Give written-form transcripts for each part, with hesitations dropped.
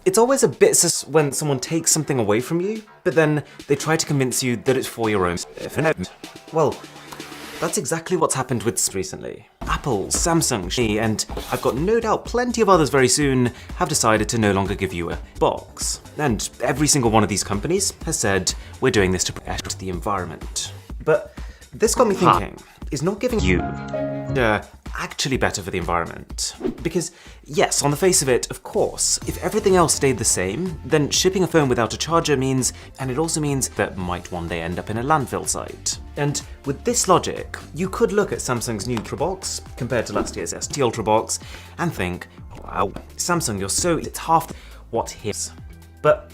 It's always a bit sus when someone takes something away from you, but then they try to convince you that it's for your own benefit. Well, that's exactly what's happened with recently. Apple, Samsung, Xiaomi, and I've got no doubt plenty of others very soon have decided to no longer give you a box. And every single one of these companies has said, we're doing this to protect the environment. But this got me thinking, is not giving you actually better for the environment? Because yes, on the face of it, of course, if everything else stayed the same, then shipping a phone without a charger means, and it also means that might one day end up in a landfill site. And with this logic, you could look at Samsung's new Ultra box compared to last year's ST Ultra box and think, wow, Samsung, it's half what his. But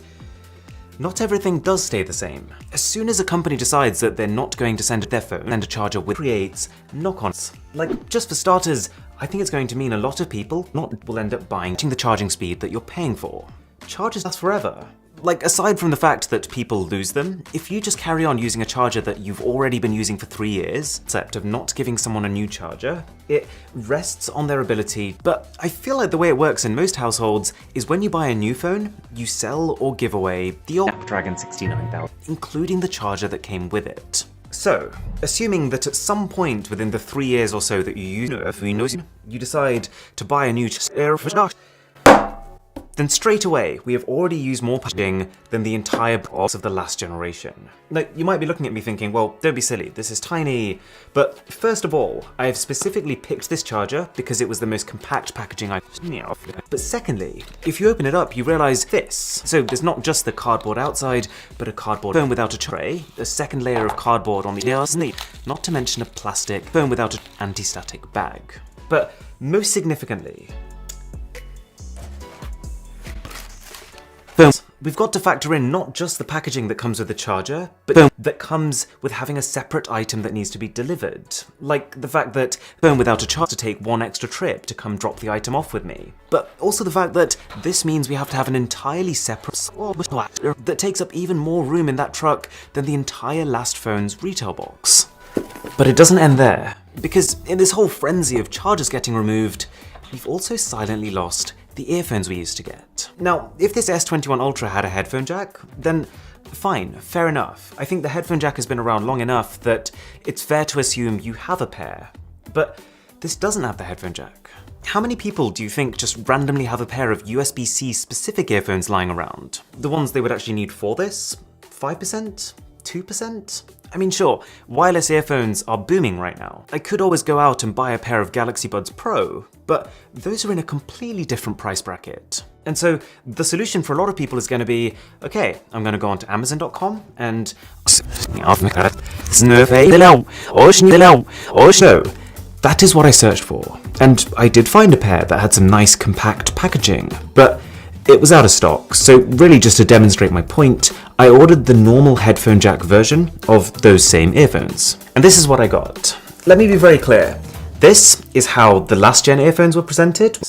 not everything does stay the same. As soon as a company decides that they're not going to send their phone and a charger with creates knock-ons. Like, just for starters, I think it's going to mean a lot of people will end up buying the charging speed that you're paying for. Chargers last forever. Like, aside from the fact that people lose them, if you just carry on using a charger that you've already been using for 3 years, except of not giving someone a new charger, it rests on their ability. But I feel like the way it works in most households is when you buy a new phone, you sell or give away the old Snapdragon 69000, including the charger that came with it. So, assuming that at some point within the 3 years or so that you use you decide to buy a new then straight away, we have already used more packaging than the entire box of the last generation. Now, you might be looking at me thinking, well, don't be silly, this is tiny. But first of all, I have specifically picked this charger because it was the most compact packaging I've seen. But secondly, if you open it up, you realize this. So there's not just the cardboard outside, but a cardboard phone without a tray, a second layer of cardboard on the outside, not to mention a plastic phone without an anti-static bag. But most significantly, we've got to factor in not just the packaging that comes with the charger, but that comes with having a separate item that needs to be delivered. Like the fact that phone without a charger to take one extra trip to come drop the item off with me. But also the fact that this means we have to have an entirely separate that takes up even more room in that truck than the entire last phone's retail box. But it doesn't end there, because in this whole frenzy of chargers getting removed, we've also silently lost the earphones we used to get. Now, if this S21 Ultra had a headphone jack, then fine, fair enough. I think the headphone jack has been around long enough that it's fair to assume you have a pair. But this doesn't have the headphone jack. How many people do you think just randomly have a pair of USB-C specific earphones lying around? The ones they would actually need for this? 5%? 2%? I mean, sure, wireless earphones are booming right now. I could always go out and buy a pair of Galaxy Buds Pro, but those are in a completely different price bracket. And so the solution for a lot of people is going to be, okay, I'm going to go onto Amazon.com and that is what I searched for. And I did find a pair that had some nice compact packaging, but it was out of stock, so really just to demonstrate my point, I ordered the normal headphone jack version of those same earphones. And this is what I got. Let me be very clear. This is how the last gen earphones were presented.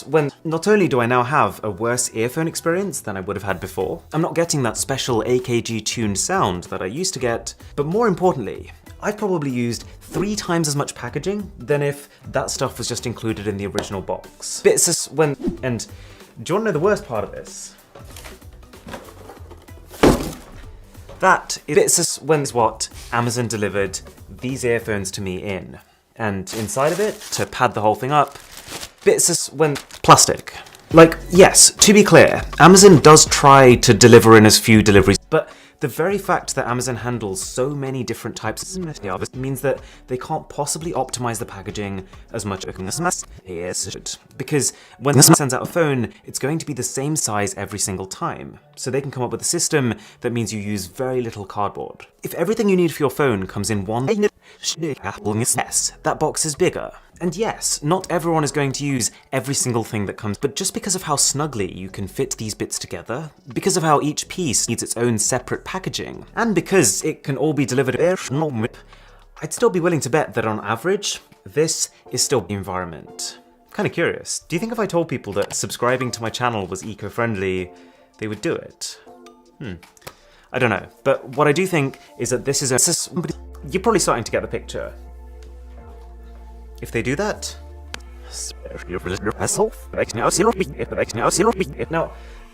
When not only do I now have a worse earphone experience than I would have had before, I'm not getting that special AKG tuned sound that I used to get, but more importantly, I've probably used 3 times as much packaging than if that stuff was just included in the original box. And do you want to know the worst part of this? That is what Amazon delivered these earphones to me in. And inside of it, to pad the whole thing up, plastic. Like, yes, to be clear, Amazon does try to deliver in as few deliveries, but the very fact that Amazon handles so many different types of means that they can't possibly optimize the packaging as much as because when Amazon sends out a phone, it's going to be the same size every single time. So they can come up with a system that means you use very little cardboard. If everything you need for your phone comes in one, yes, that box is bigger. And yes, not everyone is going to use every single thing that comes, but just because of how snugly you can fit these bits together, because of how each piece needs its own separate packaging, and because it can all be delivered, I'd still be willing to bet that on average, this is still the environment. I'm kind of curious, do you think if I told people that subscribing to my channel was eco-friendly, they would do it? I don't know, but what I do think is that this is you're probably starting to get the picture. If they do that, Now,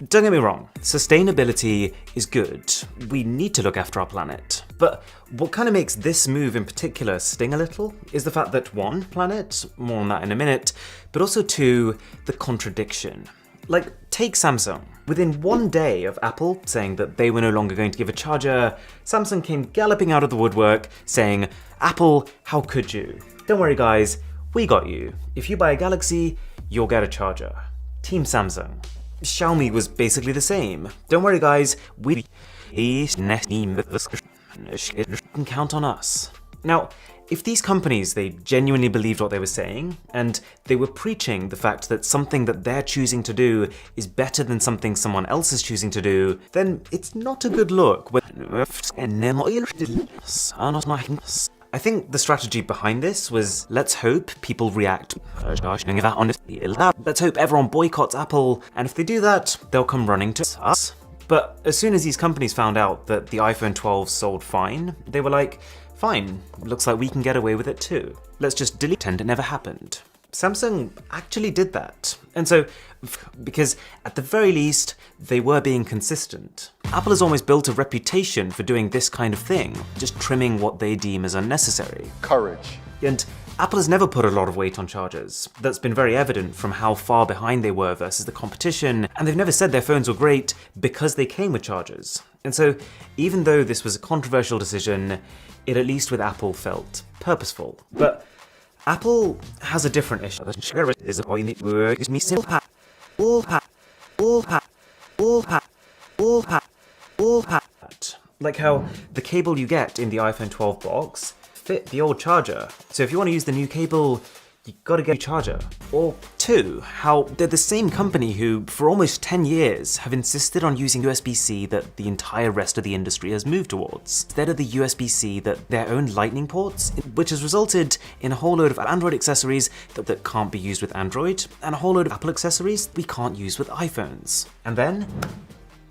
don't get me wrong, sustainability is good. We need to look after our planet. But what kind of makes this move in particular sting a little is the fact that one, planet, more on that in a minute, but also two, the contradiction. Like, take Samsung. Within one day of Apple saying that they were no longer going to give a charger, Samsung came galloping out of the woodwork saying, Apple, how could you? Don't worry guys, we got you. If you buy a Galaxy, you'll get a charger. Team Samsung. Xiaomi was basically the same. Don't worry guys, we can count on us. Now, if these companies, they genuinely believed what they were saying, and they were preaching the fact that something that they're choosing to do is better than something someone else is choosing to do, then it's not a good look. I think the strategy behind this was, let's hope people react. Let's hope everyone boycotts Apple, and if they do that, they'll come running to us. But as soon as these companies found out that the iPhone 12 sold fine, they were like, fine, looks like we can get away with it too. Let's just pretend it never happened. Samsung actually did that. And so, because at the very least, they were being consistent. Apple has almost built a reputation for doing this kind of thing, just trimming what they deem as unnecessary. Courage. And Apple has never put a lot of weight on chargers. That's been very evident from how far behind they were versus the competition, and they've never said their phones were great because they came with chargers. And so, even though this was a controversial decision, it at least with Apple felt purposeful. But Apple has a different issue. Like how the cable you get in the iPhone 12 box fit the old charger. So if you want to use the new cable, you gotta get a charger. Or two, how they're the same company who, for almost 10 years, have insisted on using USB-C that the entire rest of the industry has moved towards, instead of the USB-C that their own Lightning ports, which has resulted in a whole load of Android accessories that can't be used with Android, and a whole load of Apple accessories we can't use with iPhones. And then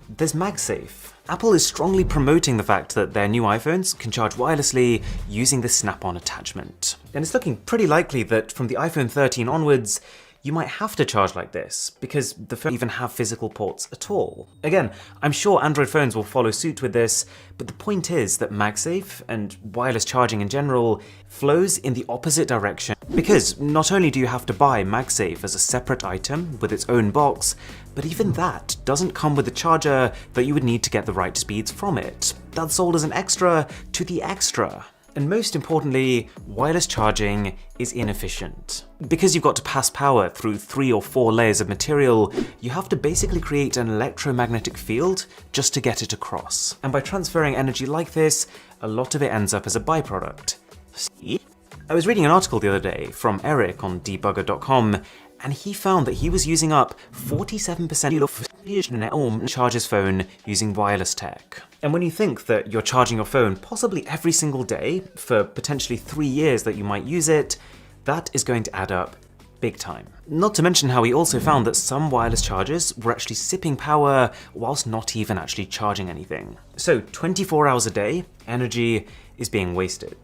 there's MagSafe. Apple is strongly promoting the fact that their new iPhones can charge wirelessly using the snap-on attachment. And it's looking pretty likely that from the iPhone 13 onwards, you might have to charge like this, because the phone doesn't even have physical ports at all. Again, I'm sure Android phones will follow suit with this, but the point is that MagSafe, and wireless charging in general, flows in the opposite direction. Because not only do you have to buy MagSafe as a separate item with its own box, but even that doesn't come with the charger that you would need to get the right speeds from it. That's sold as an extra to the extra. And most importantly, wireless charging is inefficient. Because you've got to pass power through 3 or 4 layers of material, you have to basically create an electromagnetic field just to get it across. And by transferring energy like this, a lot of it ends up as a byproduct. See? I was reading an article the other day from Eric on debugger.com, and he found that he was using up 47% of charge his phone using wireless tech. And when you think that you're charging your phone possibly every single day for potentially 3 years that you might use it, that is going to add up big time. Not to mention how he also found that some wireless chargers were actually sipping power whilst not even actually charging anything. So 24 hours a day, energy is being wasted.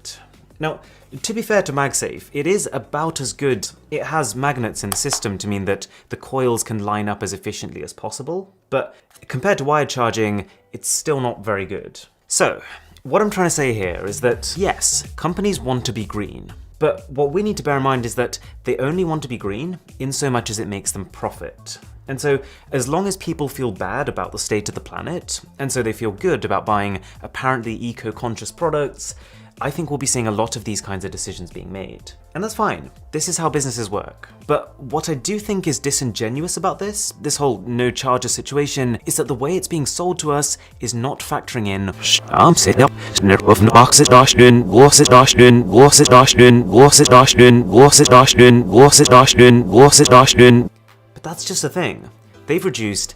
Now, to be fair to MagSafe, it is about as good. It has magnets in the system to mean that the coils can line up as efficiently as possible, but compared to wired charging, it's still not very good. So, what I'm trying to say here is that, yes, companies want to be green, but what we need to bear in mind is that they only want to be green in so much as it makes them profit. And so, as long as people feel bad about the state of the planet, and so they feel good about buying apparently eco-conscious products, I think we'll be seeing a lot of these kinds of decisions being made. And that's fine, this is how businesses work. But what I do think is disingenuous about this whole no charger situation, is that the way it's being sold to us is not factoring in but that's just the thing. They've reduced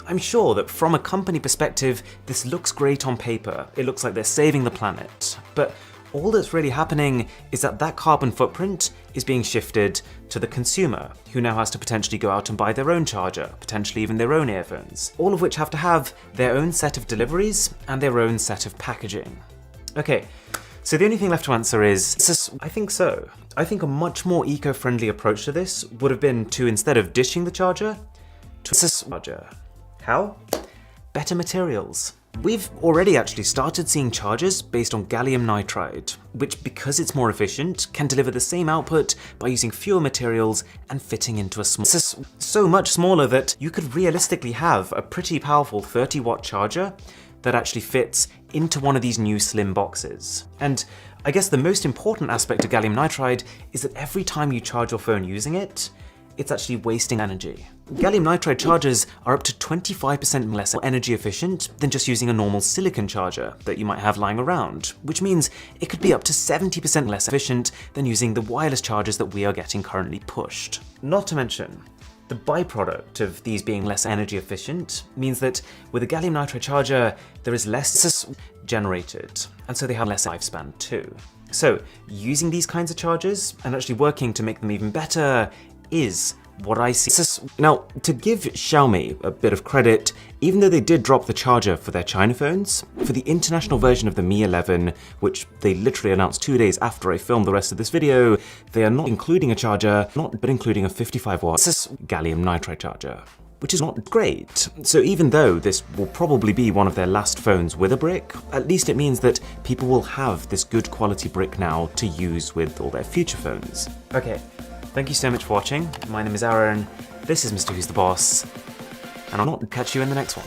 I'm sure that from a company perspective, this looks great on paper. It looks like they're saving the planet. But all that's really happening is that that carbon footprint is being shifted to the consumer, who now has to potentially go out and buy their own charger, potentially even their own earphones, all of which have to have their own set of deliveries and their own set of packaging. Okay, So the only thing left to answer is, I think so. I think a much more eco-friendly approach to this would have been to, instead of dishing the charger, to charger. How? Better materials. We've already actually started seeing chargers based on gallium nitride, which, because it's more efficient, can deliver the same output by using fewer materials and fitting into a so much smaller that you could realistically have a pretty powerful 30-watt charger that actually fits into one of these new slim boxes. And I guess the most important aspect of gallium nitride is that every time you charge your phone using it, it's actually wasting energy. Gallium nitride chargers are up to 25% less energy efficient than just using a normal silicon charger that you might have lying around, which means it could be up to 70% less efficient than using the wireless chargers that we are getting currently pushed. Not to mention, the byproduct of these being less energy efficient means that with a gallium nitride charger, there is less generated, and so they have less lifespan too. So using these kinds of chargers and actually working to make them even better is what I see. Now, to give Xiaomi a bit of credit, even though they did drop the charger for their China phones, for the international version of the Mi 11, which they literally announced 2 days after I filmed the rest of this video, they are not including a charger, but including a 55-watt gallium nitride charger, which is not great. So even though this will probably be one of their last phones with a brick, at least it means that people will have this good quality brick now to use with all their future phones. Okay. Thank you so much for watching. My name is Aaron, this is Mr. Who's the Boss, and I'll catch you in the next one.